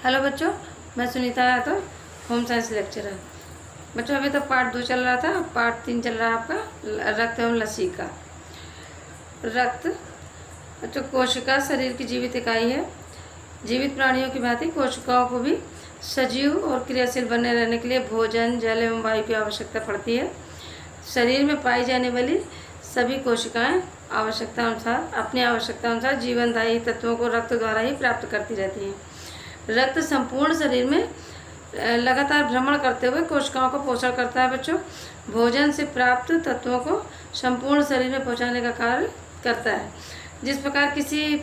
Hello बच्चों, मैं Sunita Yadav, home science lecturer. बच्चों अभी तक पार्ट 2 चल रहा था, पार्ट 3 चल रहा है आपका रक्त एवं लसी का। रक्त बच्चों कोशिका शरीर की जीवित इकाई है। जीवित प्राणियों की भांति कोशिकाओं को भी सजीव और क्रियाशील बने रहने के लिए भोजन, जल एवं वायु की आवश्यकता पड़ती है। शरीर में पाई जाने वाली सभी कोशिकाएं अपनी आवश्यकता अनुसार जीवनदायी तत्वों को रक्त द्वारा ही प्राप्त करती रहती हैं। रक्त संपूर्ण शरीर में लगातार भ्रमण करते हुए कोशिकाओं को पोषण करता है। बच्चों भोजन से प्राप्त तत्वों को संपूर्ण शरीर में पहुंचाने का कार्य करता है। जिस प्रकार किसी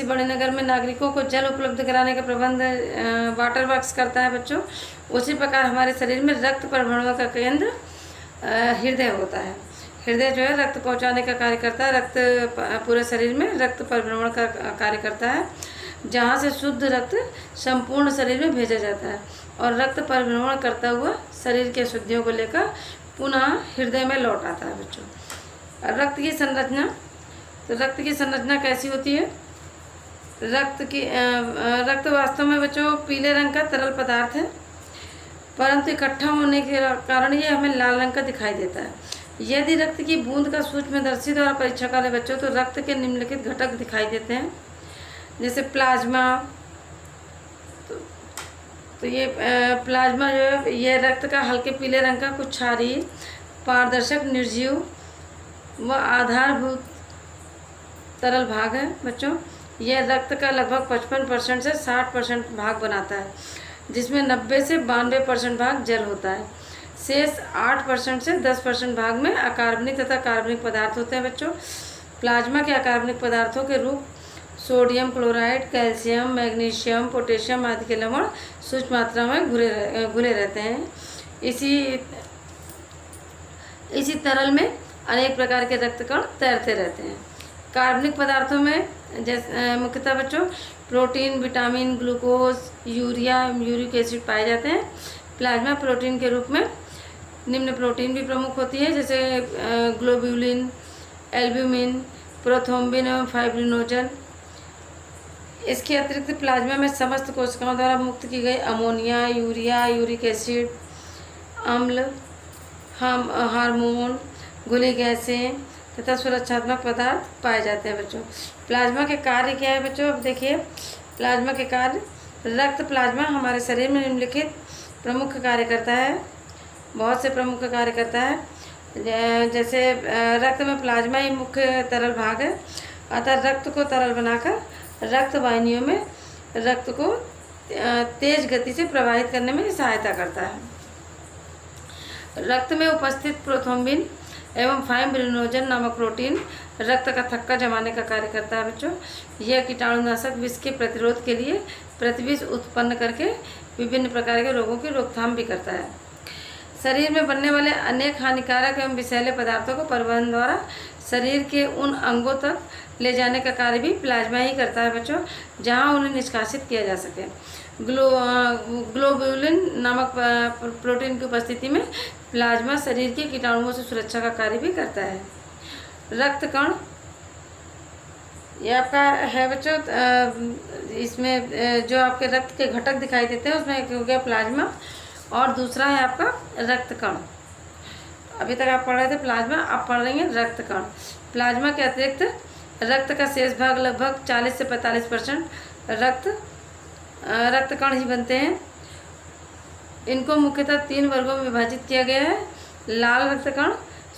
बड़े नगर में नागरिकों को जल उपलब्ध कराने का प्रबंध वाटर वर्क्स करता है बच्चों, उसी प्रकार हमारे शरीर में रक्त परिभ्रमण का केंद्र हृदय होता है। हृदय जो है रक्त पहुंचाने का कार्य करता है। रक्त पूरे शरीर में रक्त परिभ्रमण का कार्य करता है, जहां से शुद्ध रक्त संपूर्ण शरीर में भेजा जाता है और रक्त परिभ्रमण करता हुआ शरीर के अशुद्धियों को लेकर पुनः हृदय में लौट आता है। बच्चों रक्त की संरचना कैसी होती है? रक्त वास्तव में बच्चों पीले रंग का तरल पदार्थ है, परंतु इकट्ठा होने के कारण ये हमें लाल रंग का दिखाई देता है। यदि रक्त की बूंद का सूक्ष्मदर्शी द्वारा परीक्षण करें बच्चों, तो रक्त के निम्नलिखित घटक दिखाई देते हैं, जैसे प्लाज्मा। तो ये प्लाज्मा जो है ये रक्त का हल्के पीले रंग का कुछ क्षारीय, पारदर्शक, निर्जीव व आधारभूत तरल भाग है। बच्चों यह रक्त का लगभग 55% से 60% भाग बनाता है, जिसमें 90 से 92% भाग जल होता है। शेष 8% से 10% भाग में अकार्बनिक तथा कार्बनिक पदार्थ होते हैं। बच्चों प्लाज्मा के अकार्बनिक पदार्थों के रूप sodium chloride, calcium, magnesium, potassium आदि के लवण सूक्ष्म मात्रा में घुले रहते हैं। इसी तरल में अनेक प्रकार के रक्त कण तैरते रहते हैं। कार्बनिक पदार्थों में जैसे मुख्यतः बच्चों protein, vitamin, glucose, urea, uric acid पाए जाते हैं। प्लाज्मा प्रोटीन के रूप में निम्न प्रोटीन भी प्रमुख होती है, जैसे ग्लोब्यूलिन, एल्ब्यूमिन, प्रोथ्रोम्बिन एवं फाइब्रिनोजन। इसके अतिरिक्त प्लाज्मा में समस्त कोशिकाओं द्वारा मुक्त की गई अमोनिया, यूरिया, यूरिक एसिड, अम्ल, हार्मोन, घुली गैसें तथा सुरक्षात्मक पदार्थ पाए जाते हैं। बच्चों प्लाज्मा के कार्य क्या है? बच्चों अब देखिए प्लाज्मा के कार्य। रक्त प्लाज्मा हमारे शरीर में निम्नलिखित प्रमुख कार्य करता है, बहुत से प्रमुख कार्य करता है। जैसे रक्त में प्लाज्मा ही मुख्य तरल भाग है, अतः रक्त को तरल बनाकर रक्त वाहिनियों में रक्त को तेज गति से प्रवाहित करने में सहायता करता है। रक्त में उपस्थित प्रोथ्रोम्बिन एवं फाइब्रिनोजन नामक प्रोटीन रक्त का थक्का जमाने का कार्य करता है। बच्चों यह कीटाणुनाशक विष के प्रतिरोध के लिए प्रतिविष उत्पन्न करके विभिन्न प्रकार के रोगों की रोकथाम भी करता है। शरीर में बनने वाले अनेक हानिकारक एवं विषैले पदार्थों को परिवहन द्वारा शरीर के उन अंगों तक ले जाने का कार्य भी प्लाज्मा ही करता है बच्चों, जहां उन्हें निष्कासित किया जा सके। ग्लोब्यूलिन नामक प्रोटीन की उपस्थिति में प्लाज्मा शरीर के कीटाणुओं से सुरक्षा का कार्य भी करता है। रक्त कण ये आपका है बच्चों, इसमें जो आपके रक्त के घटक दिखाई देते हैं उसमें एक हो गया प्लाज्मा और दूसरा है आपका रक्त कण। अभी तक आप पढ़ रहे थे प्लाज्मा, आप पढ़ रहे हैं रक्त कण। प्लाज्मा के अतिरिक्त रक्त का शेष भाग लगभग 40 से 45% रक्त कण ही बनते हैं। इनको मुख्यतः 3 वर्गों में विभाजित किया गया है: लाल रक्त कण,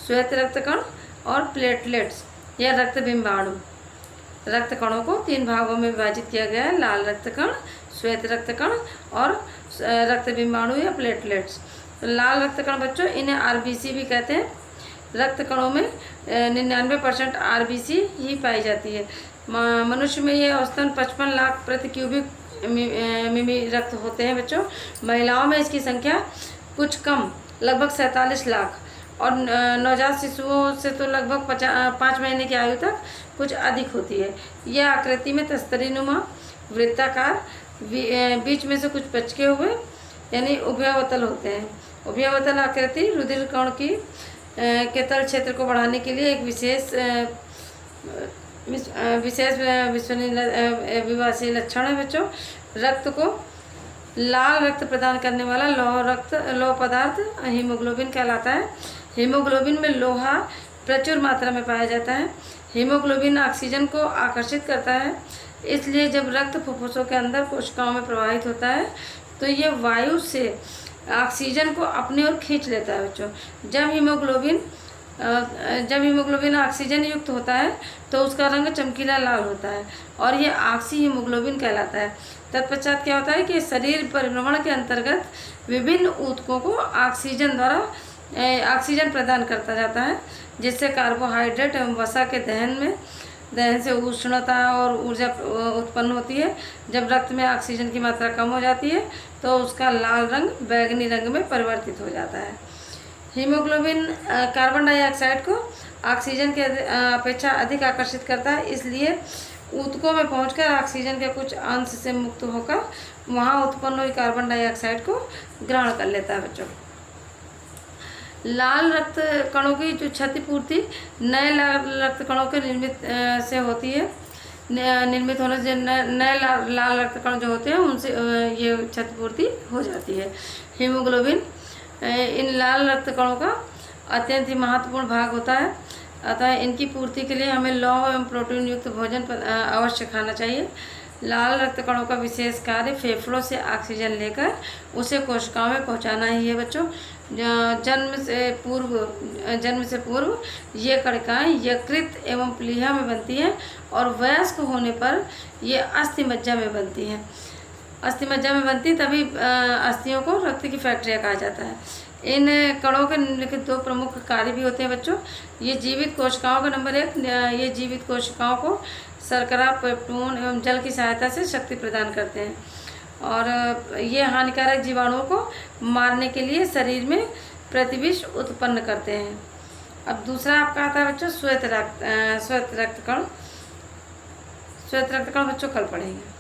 श्वेत रक्त कण और प्लेटलेट्स या रक्त बिंबाणु। रक्त कणों को 3 भागों में विभाजित किया गया है: लाल रक्त कण, श्वेत रक्त कण और रक्त बिंबाणु या प्लेटलेट्स। लाल रक्त कण बच्चों इन्हें आरबीसी भी कहते हैं। रक्त कणों में 99% आरबीसी ही पाई जाती है। मनुष्य में ये औसतन 55 लाख प्रति क्यूबिक मिमी रक्त होते हैं बच्चों। महिलाओं में इसकी संख्या कुछ कम, लगभग 47 लाख, और नवजात शिशुओं से तो लगभग 5 महीने की आयु तक कुछ अधिक होती है। यह आकृति में तस्तरीनुमा, वृत्ताकार, बीच में से कुछ पचके हुए यानी उभयावतल होते हैं। उभयावतल आकृति रुधिर कण की के तल क्षेत्र को बढ़ाने के लिए एक विशेष विशेष विवासी लक्षण है बच्चों। रक्त को लाल रक्त प्रदान करने वाला लौह पदार्थ हीमोग्लोबिन कहलाता है। हीमोग्लोबिन में लोहा प्रचुर मात्रा में पाया जाता है। हीमोग्लोबिन ऑक्सीजन को आकर्षित करता है, इसलिए जब रक्त फुफ्फुसों के अंदर कोशिकाओं में प्रवाहित होता है तो ये वायु से ऑक्सीजन को अपनी ओर खींच लेता है बच्चों। जब हीमोग्लोबिन ऑक्सीजन युक्त होता है तो उसका रंग चमकीला लाल होता है और ये ऑक्सी हीमोग्लोबिन कहलाता है। तत्पश्चात क्या होता है कि शरीर परिभ्रमण के अंतर्गत विभिन्न ऊतकों को ऑक्सीजन प्रदान करता जाता है, जिससे कार्बोहाइड्रेट एवं वसा के दहन से उष्णता और ऊर्जा उत्पन्न होती है। जब रक्त में ऑक्सीजन की मात्रा कम हो जाती है तो उसका लाल रंग बैगनी रंग में परिवर्तित हो जाता है। हीमोग्लोबिन कार्बन डाइऑक्साइड को ऑक्सीजन के अपेक्षा अधिक आकर्षित करता है, इसलिए ऊतकों में पहुंचकर ऑक्सीजन के कुछ अंश से मुक्त होकर वहां उत्पन्न हुई कार्बन डाइऑक्साइड को ग्रहण कर लेता है बच्चों। लाल रक्त कणों की जो क्षतिपूर्ति नए लाल रक्त कणों के से होती है। निर्मित होने से नए लाल रक्त कण जो होते हैं उनसे ये क्षतिपूर्ति हो जाती है। हीमोग्लोबिन इन लाल रक्त कणों का अत्यंत ही महत्वपूर्ण भाग होता है, अतः इनकी पूर्ति के लिए हमें लौह एवं प्रोटीन युक्त भोजन अवश्य खाना चाहिए। लाल रक्त कणों का विशेष कार्य फेफड़ों से ऑक्सीजन लेकर उसे कोशिकाओं में पहुंचाना ही है बच्चों। जन्म से पूर्व ये कणिकाएँ यकृत एवं प्लीहा में बनती हैं और वयस्क होने पर ये अस्थि मज्जा में बनती हैं। अस्थि मज्जा में बनती तभी अस्थियों को रक्त की फैक्ट्रिया कहा जाता है। इन कणों के निम्नलिखित दो प्रमुख कार्य भी होते हैं बच्चों। ये जीवित कोशिकाओं का नंबर 1, ये जीवित कोशिकाओं को शर्करा, पेप्टोन एवं जल की सहायता से शक्ति प्रदान करते हैं और ये हानिकारक जीवाणुओं को मारने के लिए शरीर में प्रतिविष उत्पन्न करते हैं। अब दूसरा आपका आता है बच्चों श्वेत रक्त कण। श्वेत रक्त कण बच्चों कल पढ़ेंगे।